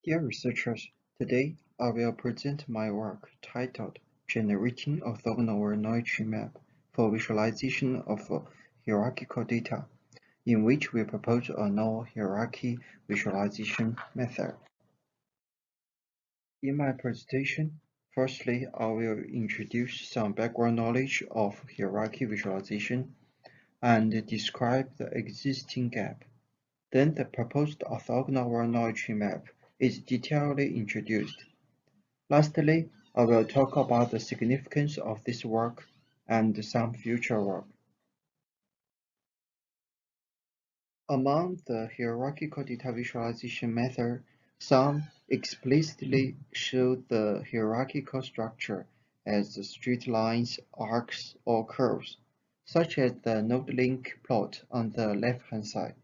Dear researchers, today I will present my work titled Generating Orthogonal Voronoi Tree Map for Visualization of Hierarchical Data, in which we propose a novel hierarchy visualization method. In my presentation, firstly, I will introduce some background knowledge of hierarchy visualization and describe the existing gap. Then the proposed orthogonal Voronoi tree map is detailedly introduced. Lastly, I will talk about the significance of this work and some future work. Among the hierarchical data visualization methods, some explicitly show the hierarchical structure as straight lines, arcs, or curves, such as the node link plot on the left-hand side,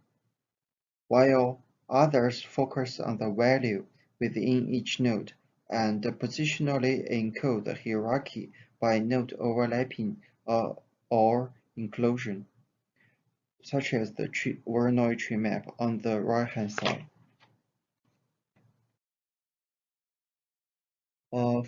while others focus on the value within each node and positionally encode the hierarchy by node overlapping or inclusion, such as the Voronoi tree map on the right-hand side.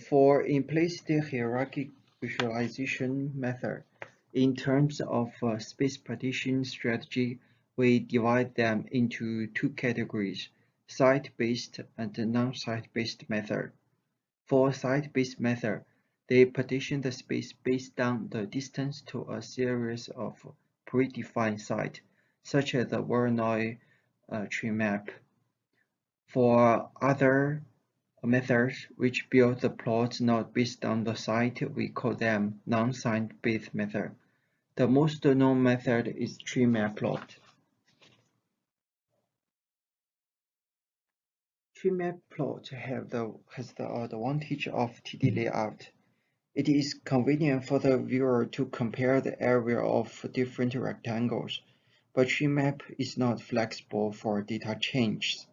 For implicit hierarchy visualization method, in terms of space partition strategy, we divide them into two categories, site-based and non-site-based method. For site-based method, they partition the space based on the distance to a series of predefined sites, such as the Voronoi tree map. For other methods which build the plots not based on the site, we call them non-site-based method. The most known method is tree map plot. Tree map plot has the advantage of TD layout. It is convenient for the viewer to compare the area of different rectangles, but tree map is not flexible for data changes.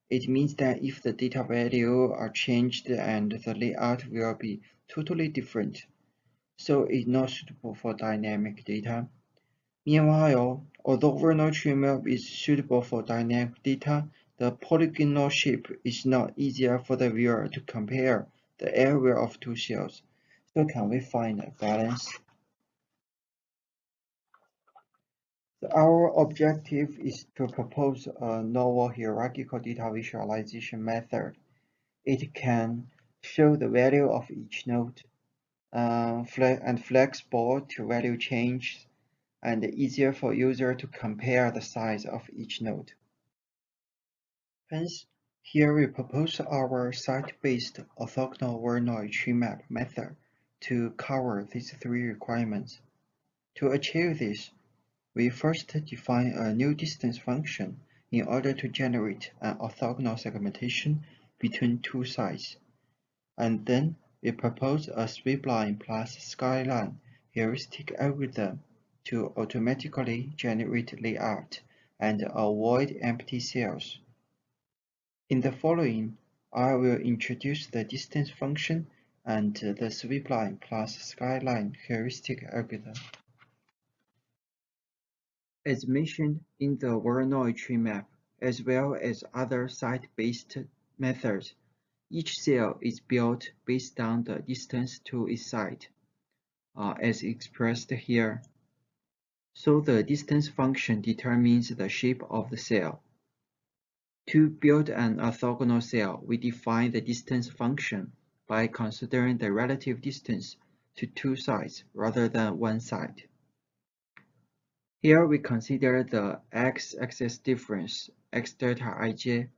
It means that if the data values are changed and the layout will be totally different, so it's not suitable for dynamic data. Meanwhile, although Voronoi tree map is suitable for dynamic data, the polygonal shape is not easier for the viewer to compare the area of two cells. So can we find a balance? Our objective is to propose a novel hierarchical data visualization method. It can show the value of each node and flexible to value change and easier for user to compare the size of each node. Hence, here we propose our site-based orthogonal Voronoi tree map method to cover these three requirements. To achieve this, we first define a new distance function in order to generate an orthogonal segmentation between two sides. And then we propose a sweepline plus skyline heuristic algorithm to automatically generate layout and avoid empty cells. In the following, I will introduce the distance function and the sweepline plus skyline heuristic algorithm. As mentioned in the Voronoi tree map, as well as other site-based methods, each cell is built based on the distance to its site, as expressed here. So the distance function determines the shape of the cell. To build an orthogonal cell, we define the distance function by considering the relative distance to two sides rather than one side. Here we consider the x-axis difference x delta ij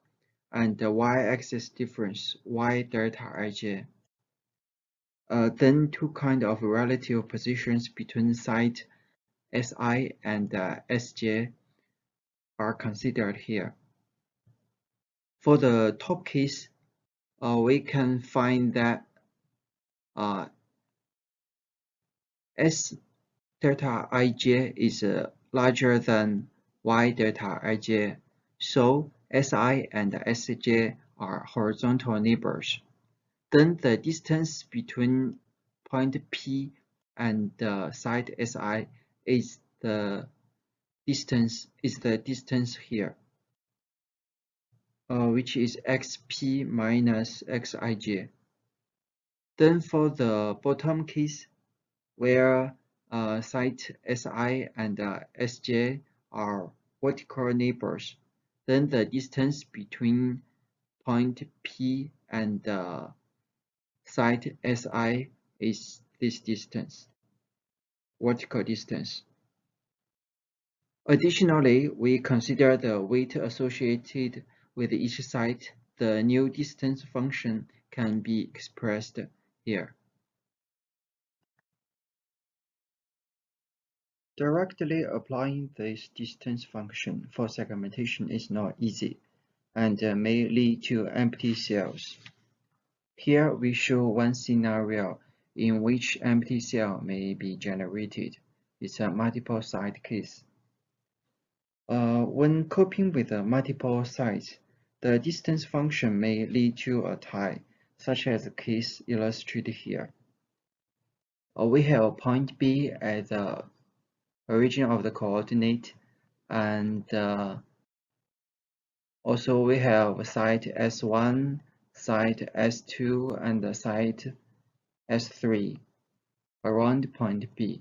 and the y-axis difference y delta ij. Then two kinds of relative positions between site Si and Sj are considered here. For the top case, we can find that S delta ij is larger than y delta ij, so Si and Sj are horizontal neighbors. Then the distance between point P and site Si is the distance here. which is xp minus xij. Then for the bottom case, where site Si and Sj are vertical neighbors, then the distance between point P and site Si is this distance, vertical distance. Additionally, we consider the weight associated with each site. The new distance function can be expressed here. Directly applying this distance function for segmentation is not easy and may lead to empty cells. Here we show one scenario in which empty cell may be generated. It's a multiple site case. When coping with multiple sites, the distance function may lead to a tie, such as the case illustrated here. We have point B as the origin of the coordinate, and also we have site S1, site S2, and site S3 around point B.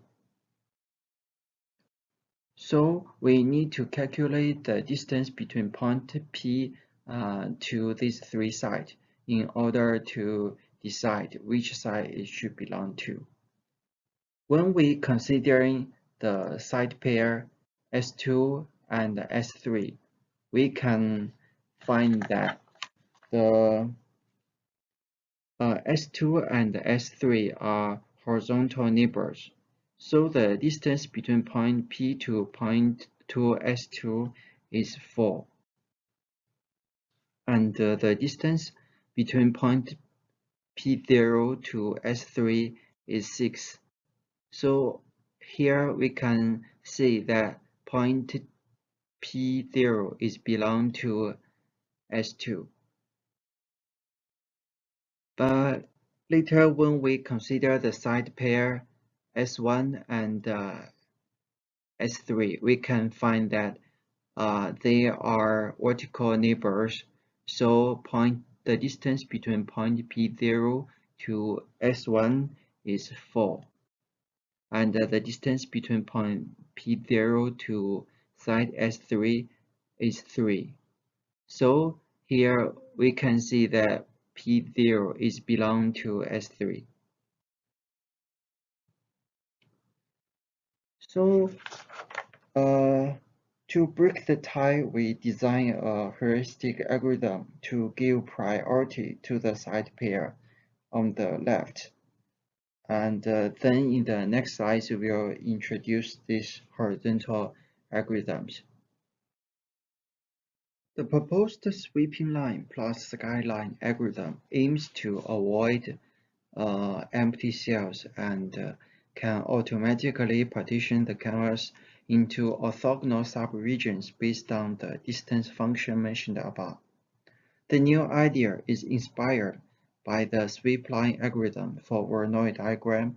So we need to calculate the distance between point P to these three sites in order to decide which site it should belong to. When we considering the site pair S2 and S3, we can find that the S2 and S3 are horizontal neighbors. So the distance between point P to point to S2 is 4. And the distance between point P0 to S3 is 6. So here we can see that point P0 is belong to S2. But later when we consider the side pair S1 and S3, we can find that they are vertical neighbors. So the distance between point P0 to S1 is 4. And the distance between point P0 to site S3 is 3. So here we can see that P0 is belong to S3. So to break the tie, we design a heuristic algorithm to give priority to the site pair on the left. And then in the next slides, we'll introduce these horizontal algorithms. The proposed sweeping line plus skyline algorithm aims to avoid empty cells and can automatically partition the canvas into orthogonal subregions based on the distance function mentioned above. The new idea is inspired by the sweep line algorithm for Voronoi diagram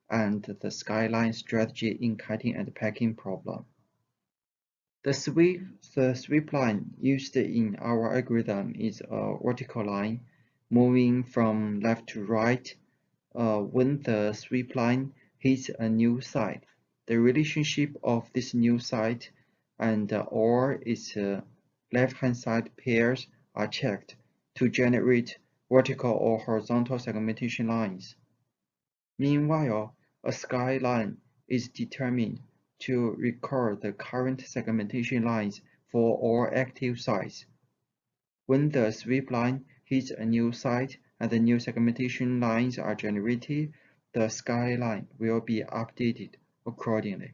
and the skyline strategy in kiting and packing problem. The sweep line used in our algorithm is a vertical line moving from left to right. When the sweep line hits a new site, the relationship of this new site and all its left-hand side pairs are checked to generate vertical or horizontal segmentation lines. Meanwhile, a skyline is determined to record the current segmentation lines for all active sites. When the sweep line hits a new site and the new segmentation lines are generated, the skyline will be updated accordingly.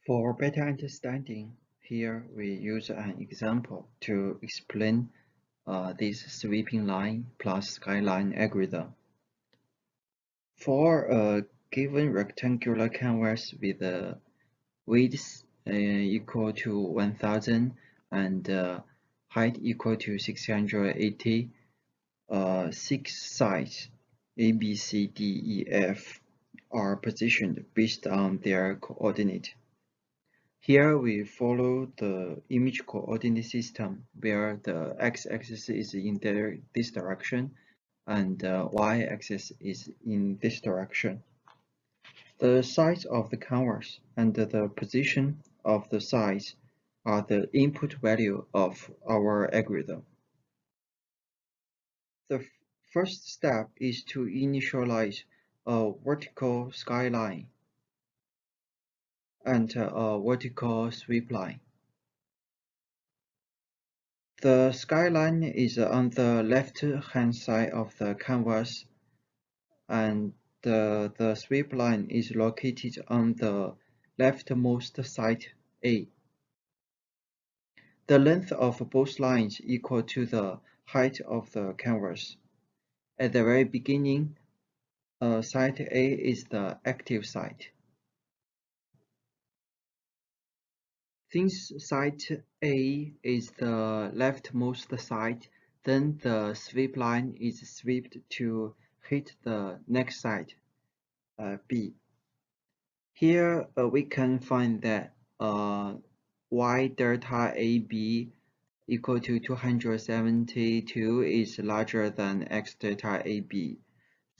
For better understanding, here we use an example to explain this sweeping line plus skyline algorithm. For a given rectangular canvas with a width equal to 1000 and height equal to 680, 6 sites A, B, C, D, E, F are positioned based on their coordinate. Here we follow the image coordinate system where the x-axis is in this direction and the y-axis is in this direction. The size of the canvas and the position of the size are the input value of our algorithm. The first step is to initialize a vertical skyline and a vertical sweep line. The skyline is on the left-hand side of the canvas, and the sweep line is located on the leftmost side A. The length of both lines equal to the height of the canvas. At the very beginning, side A is the active side. Since side A is the leftmost side, then the sweep line is swept to hit the next side, B. Here we can find that y delta AB equal to 272 is larger than x delta AB.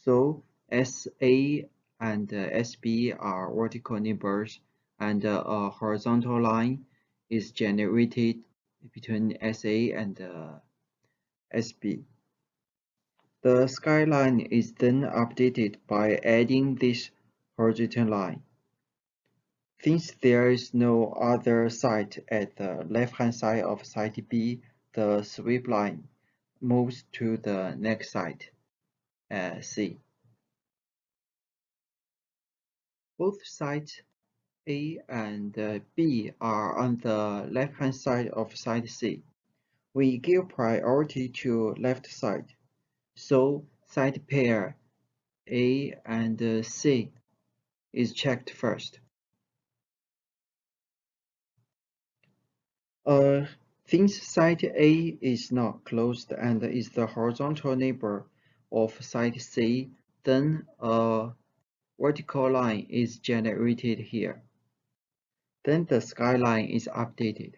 So SA and SB are vertical neighbors, and a horizontal line is generated between SA and SB. The skyline is then updated by adding this horizontal line. Since there is no other side at the left-hand side of side B, the sweep line moves to the next side, C. Both sides A and B are on the left-hand side of side C. We give priority to left side, so side pair A and C is checked first. Since side A is not closed and is the horizontal neighbor of side C, then a vertical line is generated here. Then the skyline is updated.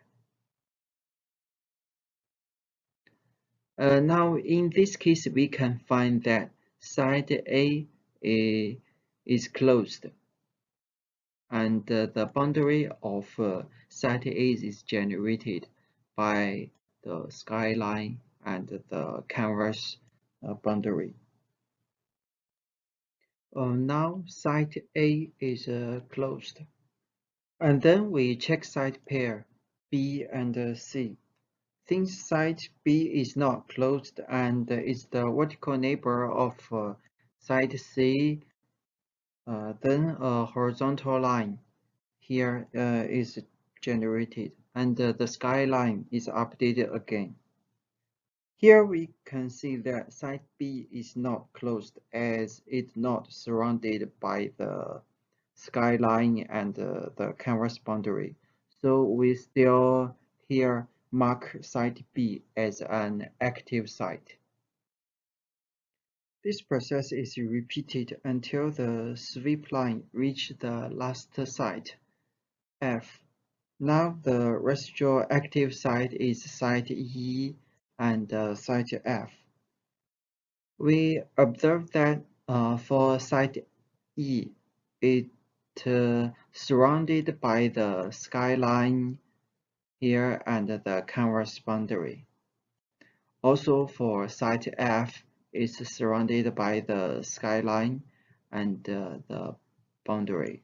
Now in this case, we can find that side A is closed, and the boundary of side A is generated by the skyline and the canvas boundary. Now side A is closed, and then we check side pair B and C. Since side B is not closed and is the vertical neighbor of side C, then a horizontal line here is generated, and the skyline is updated again. Here we can see that side B is not closed as it's not surrounded by the skyline and the canvas boundary. So we still here mark side B as an active site. This process is repeated until the sweep line reaches the last site, F. Now the residual active site is site E and site F. We observe that for site E, it surrounded by the skyline here and the canvas boundary. Also for site F, it's surrounded by the skyline and the boundary.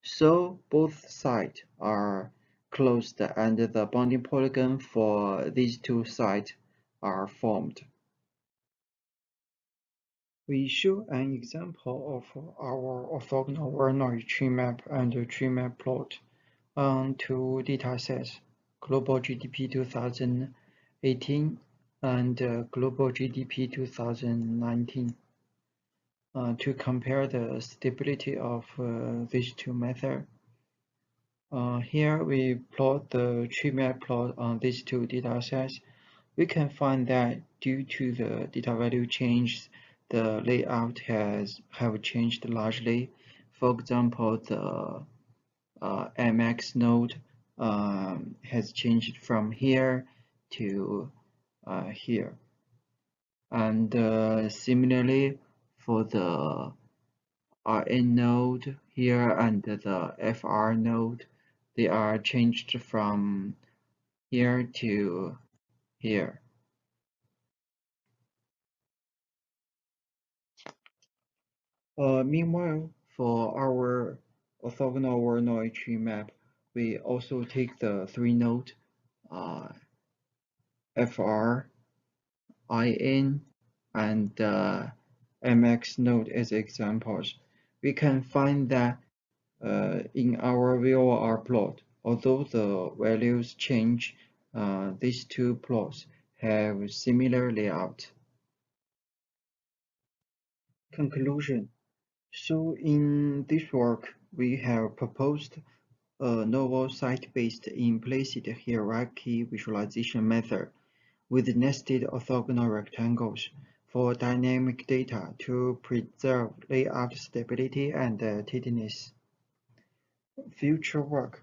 So both sides are closed and the bounding polygon for these two sides are formed. We show an example of our orthogonal Voronoi tree map and tree map plot on two datasets, Global GDP 2018 and Global GDP 2019, to compare the stability of these two methods. Here we plot the tree map plot on these two datasets. We can find that due to the data value change, the layout have changed largely. For example, the MX node has changed from here to here. And similarly, for the Rn node here and the Fr node, they are changed from here to here. Meanwhile, for our orthogonal Voronoi tree map, we also take the three node FR, IN, and MX node as examples. We can find that in our VOR plot, although the values change, these two plots have similar layout. Conclusion. So in this work, we have proposed a novel site-based implicit hierarchy visualization method with nested orthogonal rectangles for dynamic data to preserve layout stability and tidiness. Future work.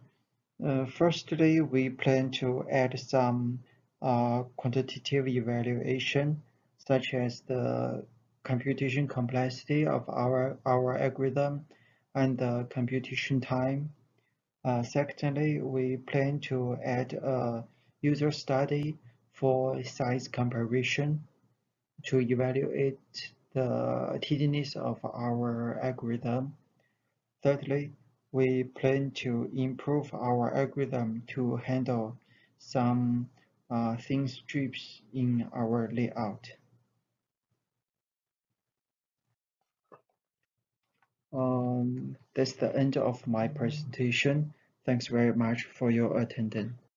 Firstly, we plan to add some quantitative evaluation, such as the computation complexity of our algorithm and the computation time. Secondly, we plan to add a user study for size comparison to evaluate the tidiness of our algorithm. Thirdly, we plan to improve our algorithm to handle some thin strips in our layout. That's the end of my presentation. Thanks very much for your attendance.